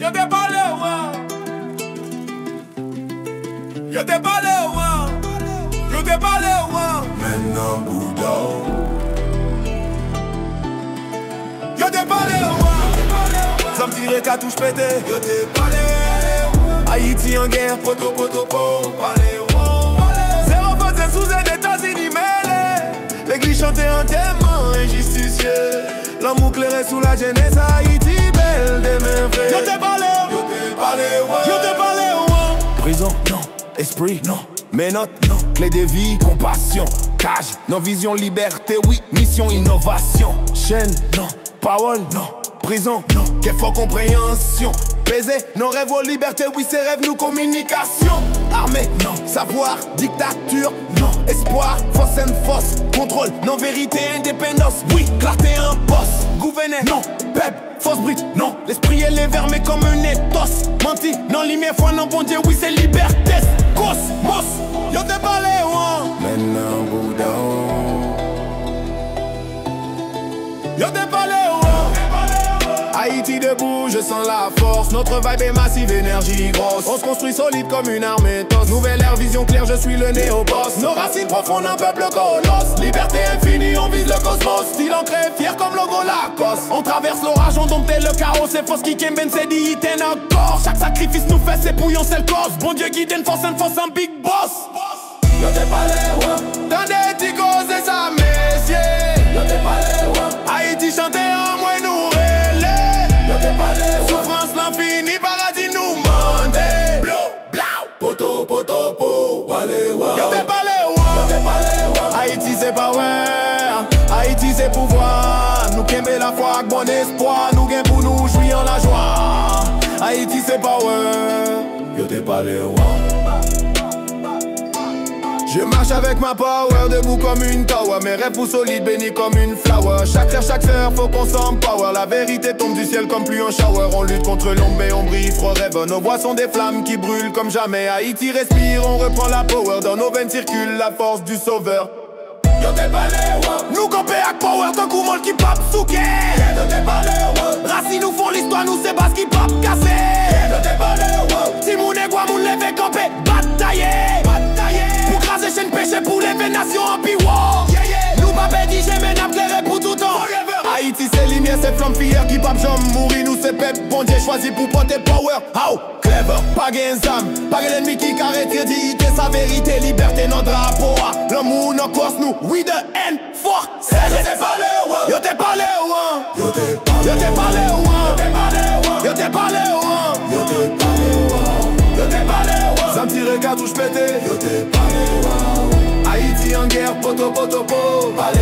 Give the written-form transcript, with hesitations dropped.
Yo te parlé, yo te parlé, yo te parlé, Maintenant Bouddha. yo te parlé, ça me tirait qu'à touche pété. Yo te parlé, Haïti en guerre, poto poto po, parlé, zéro faute sous les États-Unis mêlés. L'église chantait un thème injusticieux. L'amour clairé sous la jeunesse, Haïti belle des mains vraies. Yo te parlé, yo te parlé, yo te parlé, prison, non, esprit, non, ménote, non, clé de vie, compassion, cage, non, vision, liberté, oui, mission, innovation, chaîne, non, parole, non, prison, non, qu'il faut compréhension, baiser, non, rêve aux libertés, oui, c'est rêve, nous, communication, armée, non, savoir, dictature, non, espoir, force and force, contrôle, non, vérité, indépendance, oui, clarté, un boss, gouverner, non, peuple, fausse brute, non, l'esprit élevé mais comme un éthos, menti, non, lumière, foi, non, bon Dieu, oui, c'est liberté, cosmos, yo te parlé, maintenant Bouddha. yo te parlé, Haïti debout, je sens la force. Notre vibe est massive, énergie grosse. On se construit solide comme une armée tosse. Nouvelle ère, vision claire, je suis le néo-boss. Nos racines profondes, un peuple colosse. Liberté infinie, on vise le cosmos. Style ancré, fier comme logo Lacoste. On traverse l'orage, on dompte le chaos. C'est fausse qui kemben, c'est dit, ten encore. Chaque sacrifice nous fait, c'est bouillon, c'est le cause. Bon Dieu guide, une force, un big boss. Yo te parlé, Dans des ticos et sa messieurs. yo te parlé, Haïti chanter en moins nous. yo te parlé, Souffrance l'infini, paradis nous mandé. Blou, blau, poto poto po, wale wa. yo te parlé, Yo te parlé, Haïti c'est power, Haïti c'est pouvoir. Nous qu'aimer la foi avec bon espoir. Nous gain pour nous jouir en la joie. Haïti c'est power. yo te parlé, Je marche avec ma power, debout comme une tower. Mes rêves pour solides, bénis comme une flower. Chaque frère, chaque sœur, faut qu'on s'empower. La vérité tombe du ciel comme pluie en shower. On lutte contre l'ombre et on brille, froid rêve. Nos voix sont des flammes qui brûlent comme jamais. Haïti respire, on reprend la power. Dans nos veines circule la force du sauveur. yo te parlé, Nous campé avec power, tant qu'on qui pape souké. yo te parlé, Racines nous font l'histoire, nous c'est bas qui pape cassé. yo te parlé, Si moun est quoi, moun lève campé, bataillé. Pour craser chaîne péché, pour lever nation en piwa. Nous pas pédi, j'ai men à pour tout temps. Haïti c'est lumière, c'est flamme fière qui pape jambes mourir. Nous c'est pep, bon Dieu choisi pour porter power. How clever, pas gain zam, pas l'ennemi qui carré dignité, sa vérité, liberté, notre drapeau. L'amour, nos cause, nous, we the end for. yo te parlé, Yo te parlé, yo te yo te parlé, yo te parlé, yo te parlé, yo te parlé, ça me tire qu'à touche pété. yo te parlé, Haïti en guerre, poto poto po, parlé,